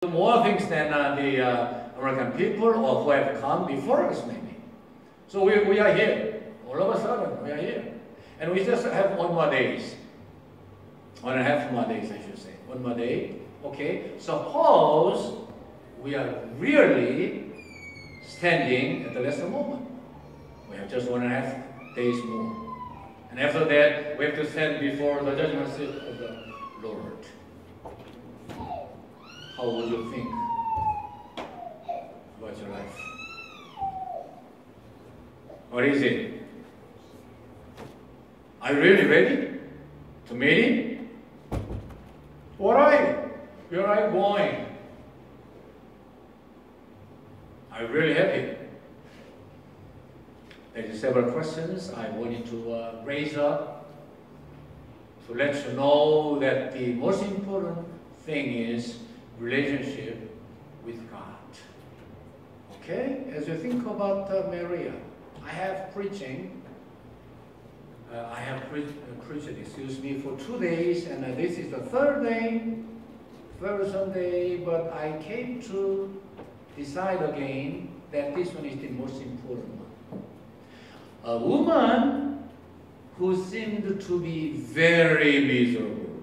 more things than the American people or who have come before us, maybe. So we are here. All of a sudden, we are here. And we just have 1 more days. 1.5 more days, I should say. 1 more day. Okay? Suppose we are really standing at the last moment. We have just 1.5 days more. And after that, we have to stand before the judgment seat of the Lord. How would you think about your life? What is it? Are you really ready to meet Him? What are you? Where are you going? Are you really happy? There are several questions I wanted to raise up to let you know that the most important thing is relationship with God. Okay? As you think about Maria, I have preaching. I have preached, excuse me, for 2 days, and this is the third day, third Sunday, but I came to decide again that this one is the most important one. A woman who seemed to be very miserable,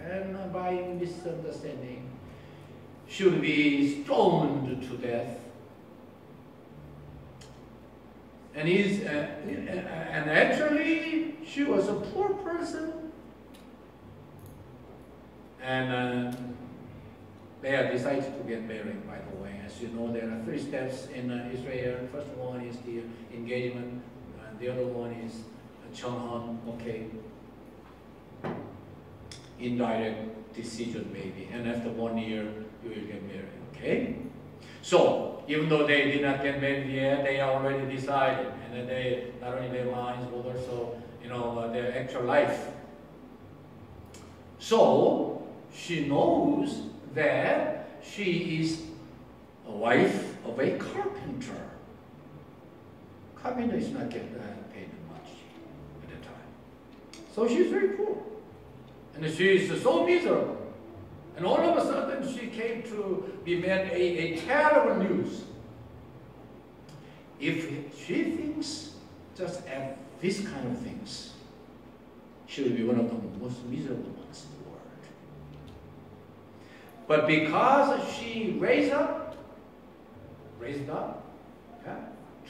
and by misunderstanding, should be stoned to death. And actually, she was a poor person. And they have decided to get married, by the way. As you know, there are 3 steps in Israel. First one is the engagement. And the other one is Chonhan, okay. Indirect decision, maybe. And after 1 year, you will get married, okay? So, even though they did not get married yet, they are already decided. And then they, not only their minds, but also, their actual life. So, she knows that she is a wife of a carpenter. Carpenter is not getting paid much at the time. So she's very poor. And she is so miserable. And all of a sudden, she came to be met a terrible news. If she thinks just at these kind of things, she will be one of the most miserable ones in the world. But because she raised up, yeah,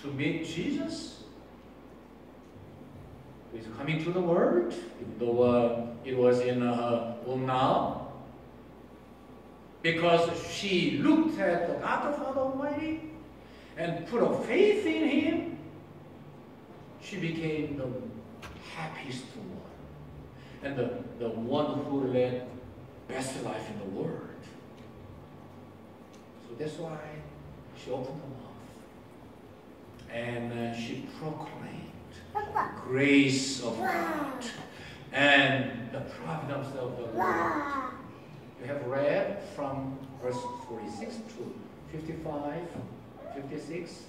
to meet Jesus, who is coming to the world, even though it was in her womb now, because she looked at the God the Father Almighty and put her faith in Him, she became the happiest one and the one who led best life in the world. So that's why she opened her mouth and she proclaimed the grace of God and the providence of the Lord. We have read from verse 46 to 55, 56.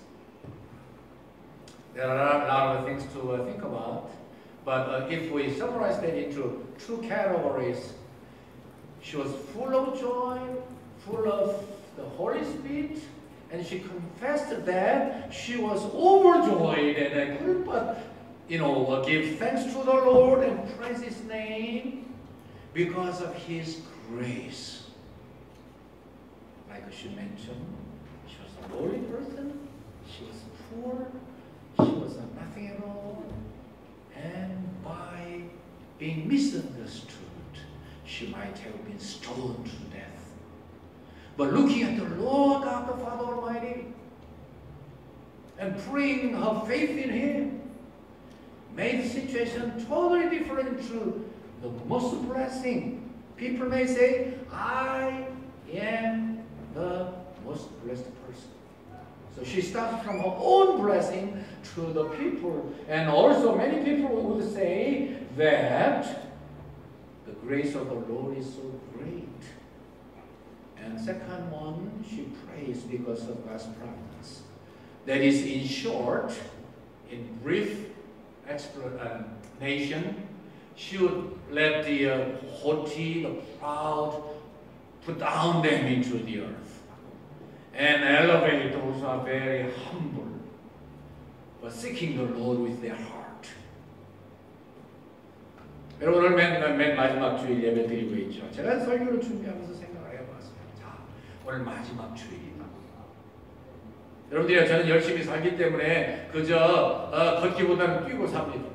There are a lot of things to think about, but if we summarize that into 2 categories, she was full of joy, full of the Holy Spirit, and she confessed that she was overjoyed and couldn't but, give thanks to the Lord and praise His name because of His grace. Like she mentioned, she was a lowly person, she was poor, she was nothing at all, and by being misunderstood, she might have been stoned to death. But looking at the Lord God the Father Almighty and putting her faith in Him made the situation totally different to the most blessing. People may say, I am the most blessed person. So she starts from her own blessing to the people. And also many people would say that the grace of the Lord is so great. And second one, she prays because of God's providence. That is, in short, in brief explanation, she would let the haughty, the proud, put down them into the earth and elevate those who are very humble but seeking the Lord with their heart. 여러분 오늘 맨 마지막 주일 예배 드리고 있죠. 제가 설교를 준비하면서 생각을 해봤어요. 자, 오늘 마지막 주일이다. 여러분들이 저는 열심히 살기 때문에 그저 걷기보다는 뛰고 삽니다.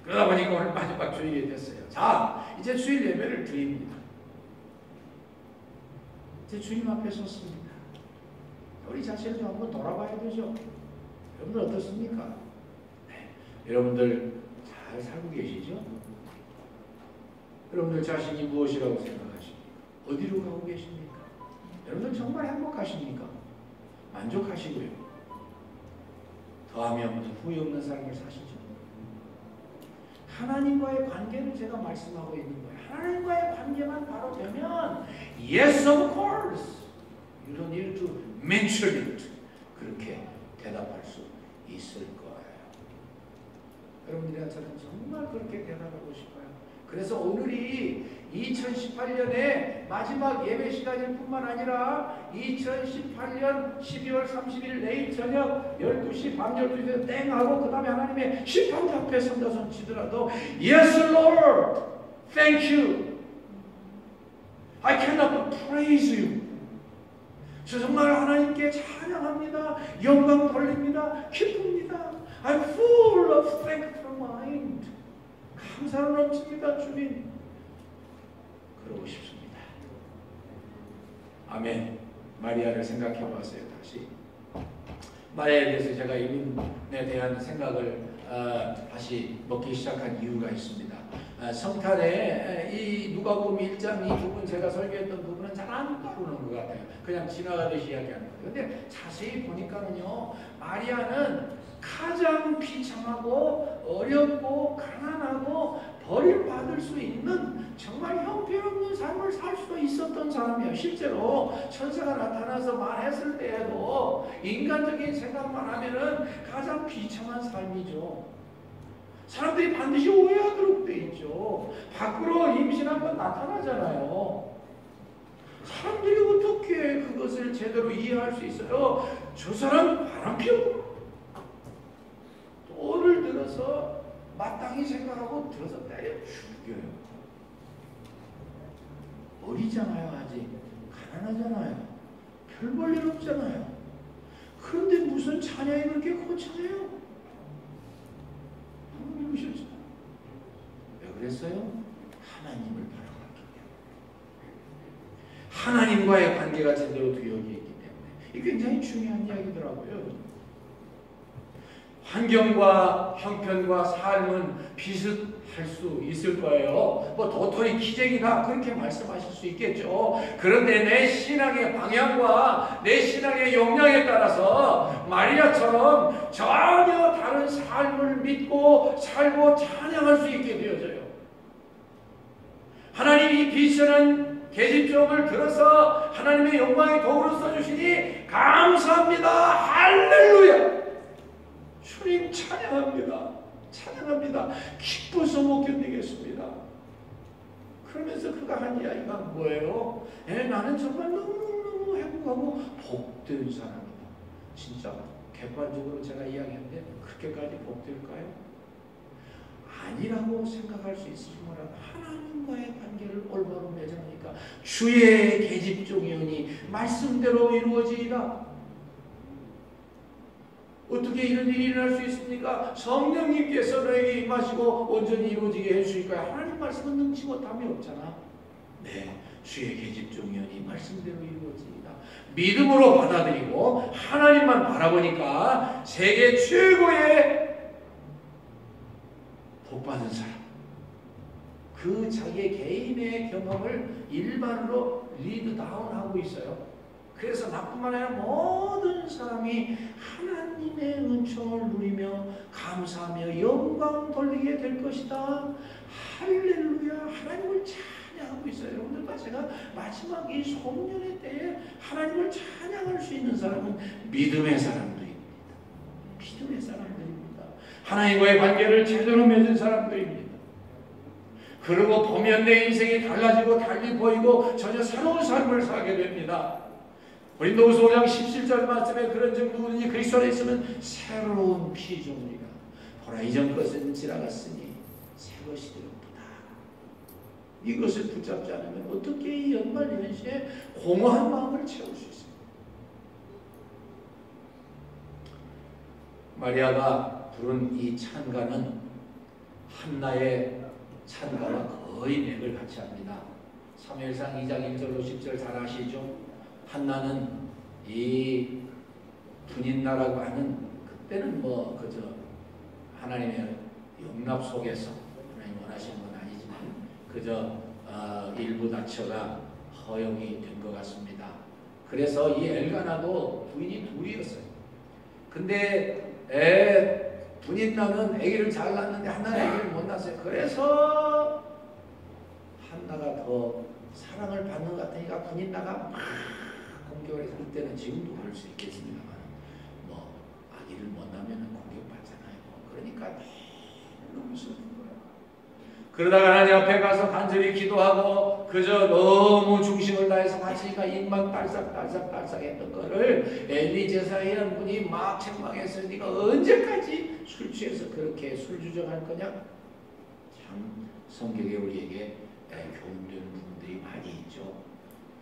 그러다 보니까 오늘 마지막 주일이 됐어요. 자, 이제 주일 예배를 드립니다. 이제 주님 앞에 섰습니다. 우리 자신을 좀 한번 돌아봐야 되죠. 여러분들 어떻습니까? 네. 여러분들 잘 살고 계시죠? 여러분들 자신이 무엇이라고 생각하십니까? 어디로 가고 계십니까? 여러분들 정말 행복하십니까? 만족하시고요. 더함이 없는 후회 없는 삶을 사시죠. 하나님과의 관계를 제가 말씀하고 있는 거예요. 하나님과의 관계만 바로 되면 Yes, of course. You don't need to mention it. 그렇게 대답할 수 있을 거예요. 여러분들이랑 저는 정말 그렇게 대답하고 싶어요. 그래서 오늘이 2018년의 마지막 예배 시간일 뿐만 아니라 2018년 12월 30일 내일 저녁 12시 밤 12시에 땡 하고 그 다음에 하나님의 심판대 앞에 선다 손치더라도 Yes Lord, thank you. I cannot praise you. 저 정말 하나님께 찬양합니다. 영광 돌립니다. 기쁩니다. I'm full of thankful mind. 감사로 넘칩니다. 주님. 그러고 싶습니다. 아멘. 마리아를 생각해 봤어요. 다시 마리아에 대해서 제가 이분에 대한 생각을 다시 먹기 시작한 이유가 있습니다. 성탄에 이 누가복음 1장 이 부분 제가 설교했던 부분은 잘 안 다루는 것 같아요. 그냥 지나가듯이 이야기하는 거예요. 근데 자세히 보니까는요, 마리아는 가장 비참하고 어렵고 가난하고 버림받을 수 있는 정말 형편없는 삶을 살 수 있었던 사람이에요. 실제로 천사가 나타나서 말했을 때에도 인간적인 생각만 하면은 가장 비참한 삶이죠. 사람들이 반드시 오해하도록 돼 있죠. 밖으로 임신한 나타나잖아요. 사람들이 어떻게 그것을 제대로 이해할 수 있어요? 저 사람 바람 피우고 돌을 들어서 마땅히 생각하고 들어서 때려 죽여요. 어리잖아요. 아직 가난하잖아요. 별 볼 일 없잖아요. 그런데 무슨 찬양이 그렇게 거창해요? 한번 읽으셨죠? 왜 그랬어요? 하나님을 바라봤기 때문에. 하나님과의 관계가 제대로 되어 있기 때문에. 이게 굉장히 중요한 이야기더라고요. 환경과 형편과 삶은 비슷할 수 있을 거예요. 뭐 도토리 키재기다 그렇게 말씀하실 수 있겠죠. 그런데 내 신앙의 방향과 내 신앙의 역량에 따라서 마리아처럼 전혀 다른 삶을 믿고 살고 찬양할 수 있게 되어져요. 하나님이 비전한 계집종을 들어서 하나님의 영광의 도구로 써주시니 감사합니다. 할렐루야. 주님 찬양합니다. 찬양합니다. 기뻐서 못 견디겠습니다. 그러면서 그가 한 이야기가 뭐예요? 나는 정말 너무너무 행복하고 복된 사람이다. 진짜 객관적으로 제가 이야기했는데 그렇게까지 복될까요? 아니라고 생각할 수 있을지 몰라도 하나님과의 관계를 올바로 맺으니까 주의 계집종이오니 말씀대로 이루어지이다. 어떻게 이런 일이 일어날 수 있습니까? 성령님께서 너에게 임하시고 온전히 이루어지게 해주실까요? 하나님 말씀은 능치 못함이 없잖아. 네, 주의 계집종이오니 말씀대로 이루어지이다. 믿음으로 받아들이고 하나님만 바라보니까 세계 최고의 복받은 사람, 그 자기의 개인의 경험을 일반으로 리드 다운하고 있어요. 그래서 나뿐만 아니라 모든 사람이 하나님의 은총을 누리며 감사하며 영광 돌리게 될 것이다. 할렐루야. 하나님을 찬양하고 있어요. 여러분들과 제가 마지막 이 송년회 때에 하나님을 찬양할 수 있는 사람은 믿음의 사람들입니다. 믿음의 사람들입니다. 하나님과의 관계를 제대로 맺은 사람들입니다. 그러고 보면 내 인생이 달라지고 달리 보이고 전혀 새로운 삶을 살게 됩니다. 고린도후서 5장 17절 말씀에 그런 즉 누구든지 그리스도 안에 있으면 새로운 피조물이라. 보라 이전 것은 지나갔으니 새 것이 되었구나. 이것을 붙잡지 않으면 어떻게 이 연말 연시에 공허한 마음을 채울 수 있습니까? 마리아가 부른 이 찬가는 한나의 찬가와 거의 맥을 같이 합니다. 사무엘상 2장 1절로 10절 잘 아시죠? 한나는 이 분인나라고 하는 그때는 뭐 그저 하나님의 용납 속에서 하나님 원하시는 건 아니지만 그저 일부 다처가 허용이 된 것 같습니다. 그래서 이 엘가나도 부인이 둘이었어요. 근데 분인나는 아기를 잘 낳았는데 한나는 아기를 못 낳았어요. 그래서 한나가 더 사랑을 받는 것 같으니까 분인나가 막 공격을 해서 그때는 지금도 그럴 수 있겠습니다만 뭐 아기를 못 낳으면 공격받잖아요. 그러니까 너무 슬픈 거예요. 그러다가 하나님 앞에 가서 간절히 기도하고 그저 너무 중심을 다해서 마시니까 입만 딸싹딸싹 했던 거를 엘리 제사장 분이 막 책망했어요. 네가 언제까지 술 취해서 그렇게 술 주정할 거냐? 참 성경에 우리에게 교훈되는 부분들이 많이 있죠.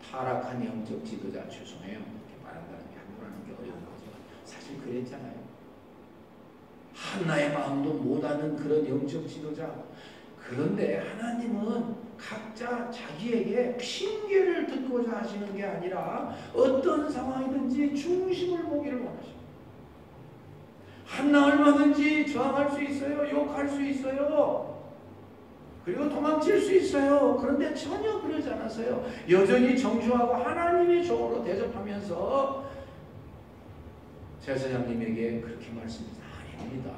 타락한 영적 지도자, 죄송해요. 이렇게 말한다는 게 함부로 하는 게 어려운 거죠. 사실 그랬잖아요. 한나의 마음도 못 아는 그런 영적 지도자. 그런데 하나님은 각자 자기에게 핑계를 듣고자 하시는 게 아니라 어떤 상황이든지 중심을 보기를 원하십니다. 한나 얼마든지 저항할 수 있어요. 욕할 수 있어요. 그리고 도망칠 수 있어요. 그런데 전혀 그러지 않았어요. 여전히 정중하고 하나님의 종으로 대접하면서 제사장님에게 그렇게 말씀합니다. 아닙니다.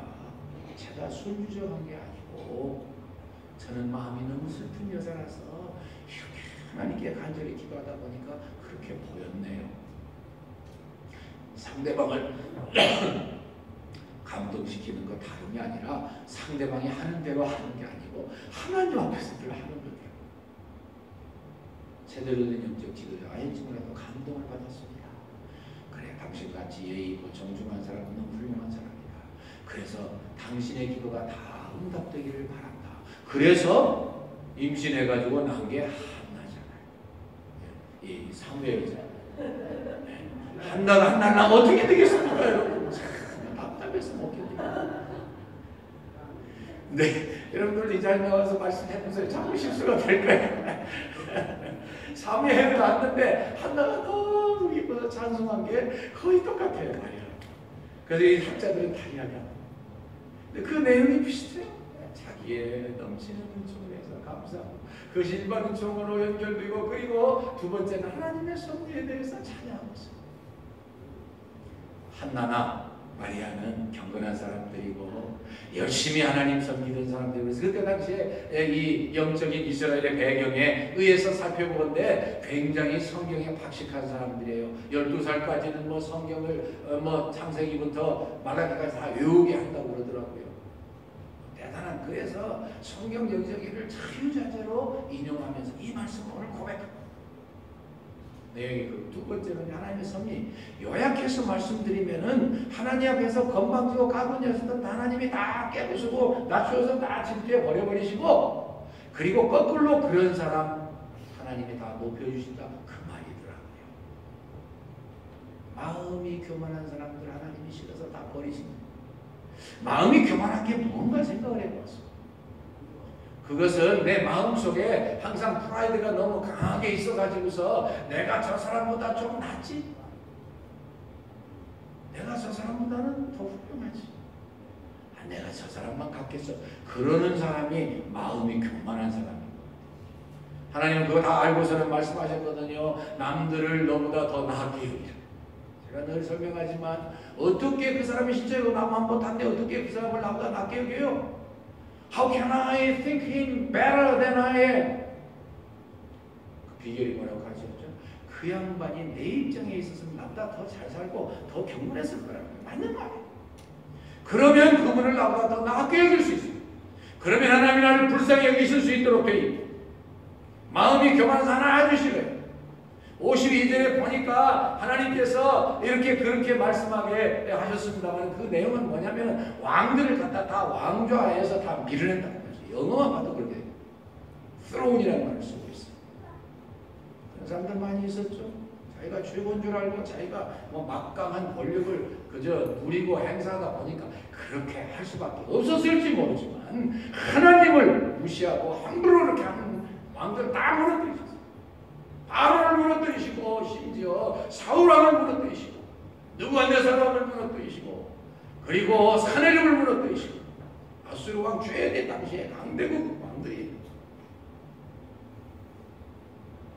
제가 술주정한 게 아니고 저는 마음이 너무 슬픈 여자라서 이렇게 하나님께 간절히 기도하다 보니까 그렇게 보였네요. 상대방을 감동시키는 것 다름이 아니라 상대방이 하는 대로 하는 게 아니고 하나님 앞에서 늘 하는 거예요. 제대로 된 영적 지도자가 일찍이라도 감동을 받았습니다. 그래 당신같이 예의 있고 정중한 사람은 너무 훌륭한 사람이다. 그래서 당신의 기도가 다 응답되기를 바란다. 그래서 임신해가지고 난 게 한나잖아요. 이 사무엘이잖아요. 한나가 한나를 낳으면 어떻게 되겠습니까 여러분? 답답해서 못 견디요. 네, 여러분들 이 자리에 나와서 말씀해보세요. 자꾸 실수가 될 거예요. 사무엘을 낳았는데 한나가 너무 기뻐서 찬송한 게 거의 똑같아요. 말이야. 그래서 이 학자들은 다 이야기합니다. 근데 그 내용이 비슷해요. 자기의 넘치는 은총에서 감사하고 그것이 일반 은총으로 연결되고 그리고 두 번째는 하나님의 섭리에 대해서 찬양하고 있어요. 한나나 마리아는 경건한 사람들이고 열심히 하나님 섬기던 사람들이고 그래서 그때 당시에 이 영적인 이스라엘의 배경에 의해서 살펴보건데 굉장히 성경에 박식한 사람들이에요. 12살까지는 뭐 성경을 뭐 창세기부터 말라기까지 다 외우게 한다고 그러더라고요. 대단한. 그래서 성경 영적인을 자유자재로 인용하면서 이 말씀을 오늘 고백합니다. 내용이 그 두 번째는 하나님의 섭리. 요약해서 말씀드리면은 하나님 앞에서 건방지고 까분 녀석들 하나님이 다 깨부수고 낮추어서 다 질투해 버려버리시고 그리고 거꾸로 그런 사람 하나님이 다 높여주신다. 그 말이더라고요. 마음이 교만한 사람들 하나님이 싫어서 다 버리십니다. 마음이 교만한 게 뭔가 생각을 해봤어. 그것은 내 마음속에 항상 프라이드가 너무 강하게 있어가지고서 내가 저 사람보다 좀 낫지? 내가 저 사람보다는 더 훌륭하지? 내가 저 사람만 같겠어? 그러는 사람이 마음이 교만한 사람입니다. 하나님은 그거 다 알고서는 말씀하셨거든요. 남들을 너보다 더 나게 여기라. 제가 늘 설명하지만 어떻게 그 사람이 실제로 나만 못한데 어떻게 그 사람을 나보다 낫게 여겨요? How can I think him better than I am? 그 비결이 뭐라고 가르쳤죠? 그 양반이 내 입장에 있어서는 나보다 더 잘 살고 더 경건했을 거라고. 맞는 말이에요. 그러면 그분을 나보다 더 낫게 여길 수 있어요. 그러면 하나님이 나를 불쌍히 여기실 수 있도록 되니 마음이 교만해서 하나 아주시래. 52절에 보니까 하나님께서 이렇게 그렇게 말씀하게 하셨습니다만 그 내용은 뭐냐면 왕들을 갖다 다 왕좌에서 다 밀어낸다는 거죠. 영어만 봐도 그렇게 throne이라는 말을 쓰고 있어요. 그런 사람들 많이 있었죠. 자기가 최고인 줄 알고 자기가 뭐 막강한 권력을 그저 누리고 행사하다 보니까 그렇게 할 수밖에 없었을지 모르지만 하나님을 무시하고 함부로 그렇게 하는 왕들 다 무너뜨리셨어요. 바로를 무너뜨리시고 심지어 사울왕을 무너뜨리시고 느부갓네살을 무너뜨리시고 그리고 사내립을 무너뜨리시고 아수르 왕 최대 당시에 강대국 왕들이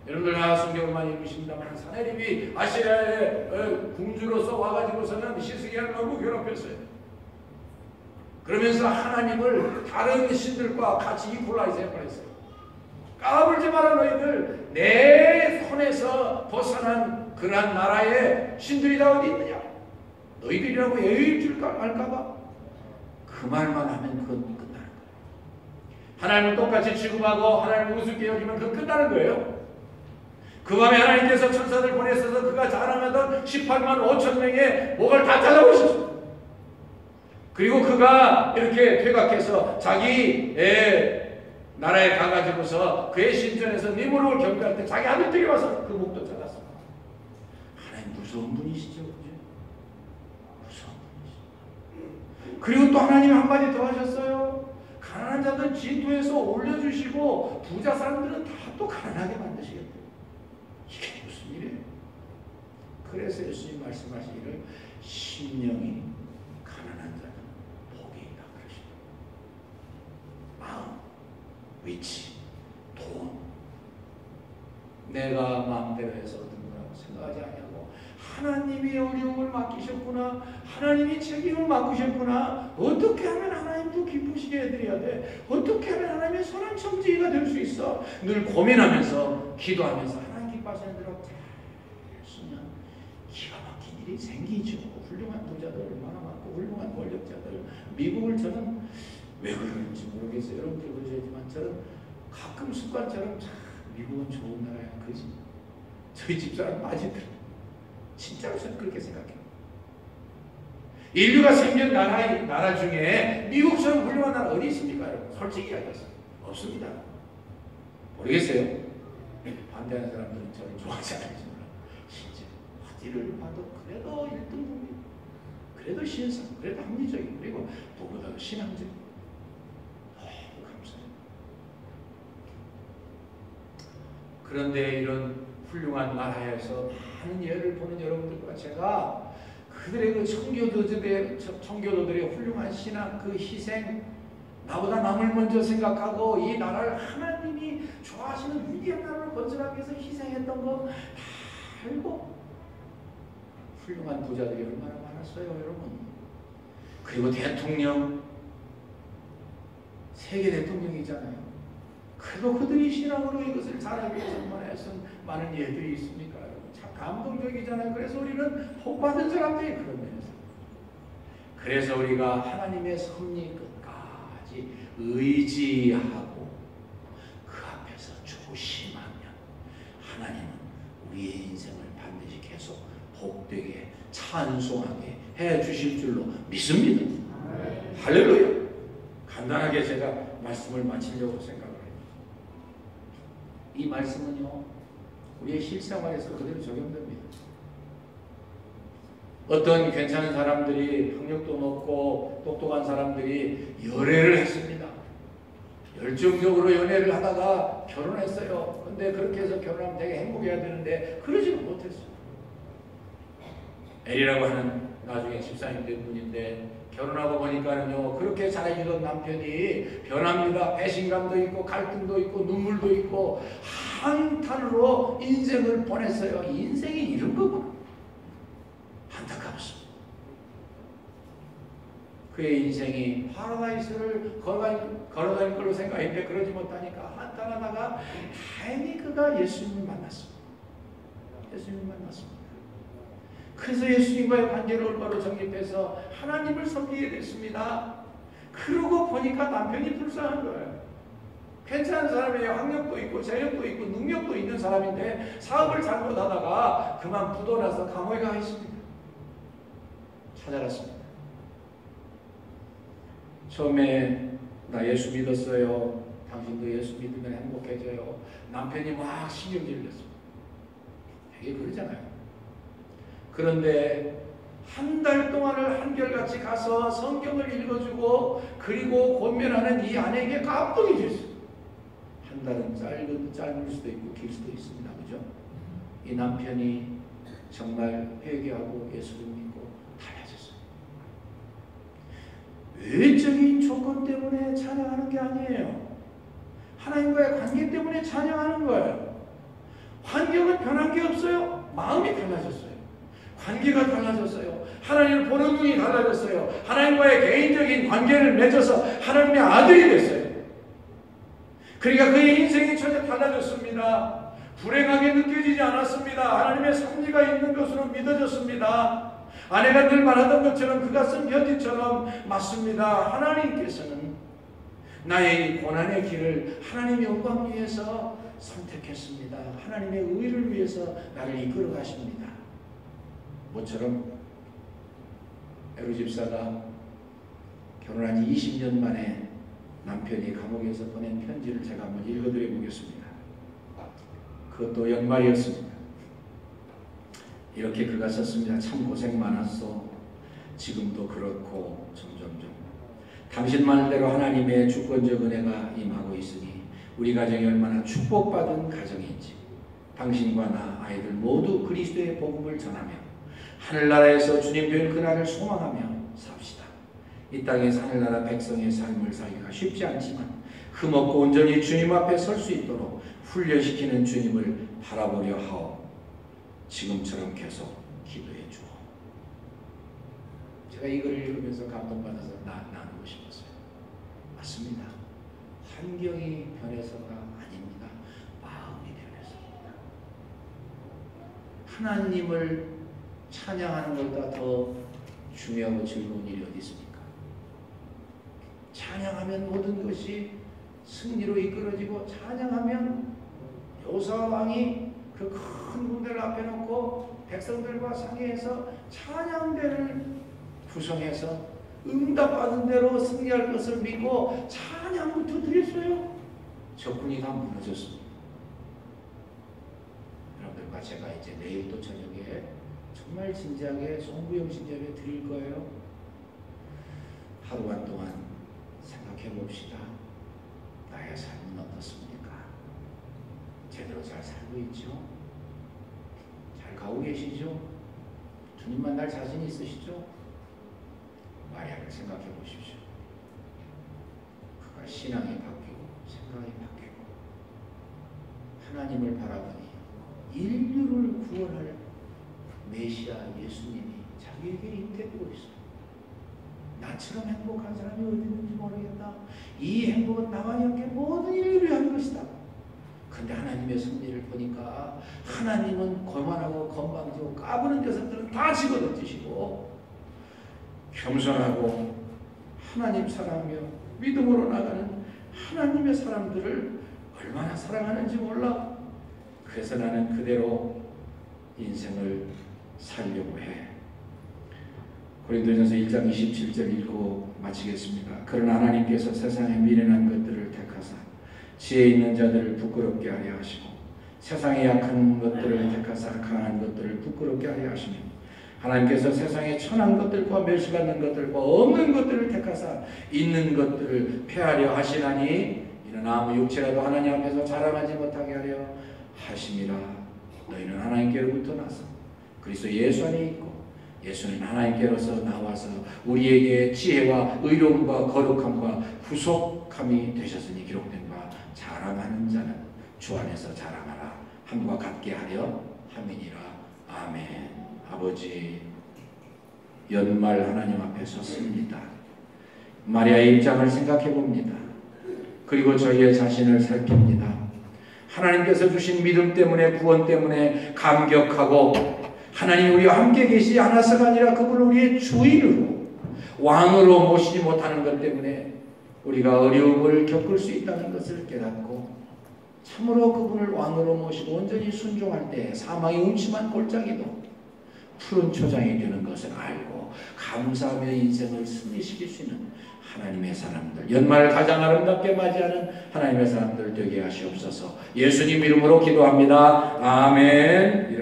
여러분들 다 성경을 많이 읽으십니다만 사내립이 아시리아의 궁주로서 와가지고서는 시스기야를 너무 괴롭혔어요. 그러면서 하나님을 다른 신들과 같이 이퀄라이즈 해버렸어요. 까불지 마라 너희들 내 손에서 벗어난 그러한 나라의 신들이 다 어디 있느냐 너희들이라고 예의일 줄 알까봐 그 말만 하면 그건 끝나는 거예요. 하나님을 똑같이 취급하고 하나님을 우습게 여기면 그건 끝나는 거예요. 그 밤에 하나님께서 천사들 보내셔서 그가 자랑하던 18만 5천 명의 목을 다 잘라버리셨어요. 그리고 그가 이렇게 퇴각해서 자기 나라에 가가지고서 그의 신전에서 니무롯을 경배할 때 자기 아들들이 와서 그 목도 잘랐어. 하나님 무서운 분이시죠. 무서운 분이시죠. 그리고 또 하나님이 한마디 더 하셨어요. 가난한 자들 진토에서 올려주시고 부자 사람들은 다 또 가난하게 만드시겠대요. 이게 무슨 일이에요? 그래서 예수님 말씀하시기를 심령이 가난한 자는 복이 있다 그러십니다. 마음, 위치, 돈 내가 마음대로 해서 얻은 거라고 생각하지 않냐고 하나님이 어려움을 맡기셨구나 하나님이 책임을 맡기셨구나 어떻게 하면 하나님도 기쁘시게 해드려야 돼 어떻게 하면 하나님의 선한 청지기가 될 수 있어 늘 고민하면서 기도하면서 하나님 기뻐하시는 대로 잘 쓰면 기가 막힌 일이 생기죠. 훌륭한 부자들 얼마나 많고 훌륭한 권력자들 미국을 저는 왜 그러는지 모르겠어요. 여러분들 그러시지만 저는 가끔 습관처럼 참 미국은 좋은 나라야. 그지? 저희 집사람 빠지더라. 진짜로 저는 그렇게 생각해요. 인류가 생긴 나라 중에 미국처럼 훌륭한 나라 어디 있습니까? 여러분? 솔직히 이야기하세요. 없습니다. 모르겠어요. 반대하는 사람들은 저를 좋아하지 않겠지만 실제 어디를 봐도 그래도 1등급이 그래도 신성, 그래도 합리적이고 그리고 무엇보다도 신앙적 그런데 이런 훌륭한 나라에서 많은 예를 보는 여러분들과 제가 그들의 그 청교도들의 훌륭한 신앙 그 희생 나보다 남을 먼저 생각하고 이 나라를 하나님이 좋아하시는 위대한 나라를 건설하기 위해서 희생했던 거 다 알고 훌륭한 부자들이 얼마나 많았어요 여러분. 그리고 대통령 세계 대통령이잖아요. 그래도 그들이 신앙으로 이것을 잘하기 위해서 얼마나 애쓴 많은 예들이 있습니까? 참 감동적이잖아요. 그래서 우리는 복받은 사람들이 그런 면에서 그래서 우리가 하나님의 섭리 끝까지 의지하고 그 앞에서 조심하면 하나님은 우리의 인생을 반드시 계속 복되게 찬송하게 해주실 줄로 믿습니다. 할렐루야. 간단하게 제가 말씀을 마치려고 생각합니다. 이 말씀은요 우리의 실생활에서 그대로 적용됩니다. 어떤 괜찮은 사람들이 학력도 높고 똑똑한 사람들이 연애를 했습니다. 열정적으로 연애를 하다가 결혼했어요. 근데 그렇게 해서 결혼하면 되게 행복해야 되는데 그러지는 못했어요. 엘이라고 하는 나중에 집사님 된 분인데 결혼하고 보니까는요 그렇게 잘해주던 남편이 변합니다. 배신감도 있고 갈등도 있고 눈물도 있고 한탄으로 인생을 보냈어요. 인생이 이런 거구나. 안타깝습니다. 그의 인생이 파라다이스를 걸어다닐 걸로 생각했는데 그러지 못하니까 한탄하다가 다행히 그가 예수님을 만났습니다. 예수님을 만났습니다. 그래서 예수님과의 관계를 올바로 정립해서 하나님을 섬기게 됐습니다. 그러고 보니까 남편이 불쌍한 거예요. 괜찮은 사람이에요. 학력도 있고 재력도 있고 능력도 있는 사람인데 사업을 잘못하다가 그만 부도나서 감옥에 가 있습니다. 찾아갔습니다. 처음에 나 예수 믿었어요. 당신도 예수 믿으면 행복해져요. 남편이 막 신경질을 냈습니다. 되게 그러잖아요. 그런데 한 달 동안을 한결같이 가서 성경을 읽어주고 그리고 권면하는 이 아내에게 감동이 됐어요. 한 달은 짧을 수도 있고 길 수도 있습니다. 그죠? 이 남편이 정말 회개하고 예수를 믿고 달라졌어요. 외적인 조건 때문에 찬양하는 게 아니에요. 하나님과의 관계 때문에 찬양하는 거예요. 환경은 변한 게 없어요. 마음이 달라졌어요. 관계가 달라졌어요. 하나님을 보는 눈이 달라졌어요. 하나님과의 개인적인 관계를 맺어서 하나님의 아들이 됐어요. 그러니까 그의 인생이 전혀 달라졌습니다. 불행하게 느껴지지 않았습니다. 하나님의 섭리가 있는 것으로 믿어졌습니다. 아내가 늘 말하던 것처럼 그가 쓴 편지처럼 맞습니다. 하나님께서는 나의 이 고난의 길을 하나님의 영광 위해서 선택했습니다. 하나님의 의를 위해서 나를 이끌어 가십니다. 모처럼 에루 집사가 결혼한 지 20년 만에 남편이 감옥에서 보낸 편지를 제가 한번 읽어드려 보겠습니다. 그것도 연말이었습니다. 이렇게 그가 썼습니다. 참 고생 많았어. 지금도 그렇고 점점점. 당신 말대로 하나님의 주권적 은혜가 임하고 있으니 우리 가정이 얼마나 축복받은 가정인지 당신과 나 아이들 모두 그리스도의 복음을 전하며 하늘나라에서 주님 뵐 그날을 소망하며 삽시다. 이 땅에서 하늘나라 백성의 삶을 살기가 쉽지 않지만 흠없고 온전히 주님 앞에 설 수 있도록 훈련시키는 주님을 바라보려 하오. 지금처럼 계속 기도해 주오. 제가 이걸 읽으면서 감동받아서 나누고 싶었어요. 맞습니다. 환경이 변해서가 아닙니다. 마음이 변해서입니다. 하나님을 찬양하는 것보다 더 중요하고 즐거운 일이 어디 있습니까? 찬양하면 모든 것이 승리로 이끌어지고 찬양하면 여호수아 왕이 그 큰 군대를 앞에 놓고 백성들과 상의해서 찬양대를 구성해서 응답받은 대로 승리할 것을 믿고 찬양부터 드렸어요. 적군이 다 무너졌습니다. 여러분들과 제가 이제 내일도 저녁에 정말 진지하게 송구영 신제를 드릴 거예요. 하루간 동안 생각해 봅시다. 나의 삶은 어떻습니까? 제대로 잘 살고 있죠? 잘 가고 계시죠? 주님 만날 자신 있으시죠? 마리아를 생각해 보십시오. 그가 신앙이 바뀌고 생각이 바뀌고 하나님을 바라보니 인류를 구원할 메시아 예수님이 자기에게 잉태되고 있어요. 나처럼 행복한 사람이 어디 있는지 모르겠다. 이 행복은 나와 함께 모든 인류를 위한 것이다. 근데 하나님의 섭리를 보니까 하나님은 거만하고 건방지고 까부는 녀석들은 다 집어던지시고 겸손하고 하나님 사랑하며 믿음으로 나가는 하나님의 사람들을 얼마나 사랑하는지 몰라. 그래서 나는 그대로 인생을 살려고 해. 고린도전서 1장 27절 읽고 마치겠습니다. 그러나 하나님께서 세상에 미련한 것들을 택하사 지혜 있는 자들을 부끄럽게 하려 하시고 세상에 약한 것들을 택하사 강한 것들을 부끄럽게 하려 하시며 하나님께서 세상에 천한 것들과 멸시받는 것들과 없는 것들을 택하사 있는 것들을 폐하려 하시나니 이는 아무 육체라도 하나님 앞에서 자랑하지 못하게 하려 하심이라. 너희는 하나님께로부터 나서 그리스도 예수 안에 있고 예수는 하나님께로서 나와서 우리에게 지혜와 의로움과 거룩함과 후속함이 되셨으니 기록된 바 자랑하는 자는 주 안에서 자랑하라 함과 같게 하려 함이니라. 아멘. 아버지, 연말 하나님 앞에 섰습니다. 마리아의 입장을 생각해 봅니다. 그리고 저희의 자신을 살핍니다. 하나님께서 주신 믿음 때문에 구원 때문에 감격하고 하나님 우리와 함께 계시지 않아서가 아니라 그분을 우리의 주인으로 왕으로 모시지 못하는 것 때문에 우리가 어려움을 겪을 수 있다는 것을 깨닫고 참으로 그분을 왕으로 모시고 온전히 순종할 때 사망의 음침한 골짜기도 푸른 초장이 되는 것을 알고 감사하며 인생을 승리시킬 수 있는 하나님의 사람들, 연말을 가장 아름답게 맞이하는 하나님의 사람들 되게 하시옵소서. 예수님 이름으로 기도합니다. 아멘.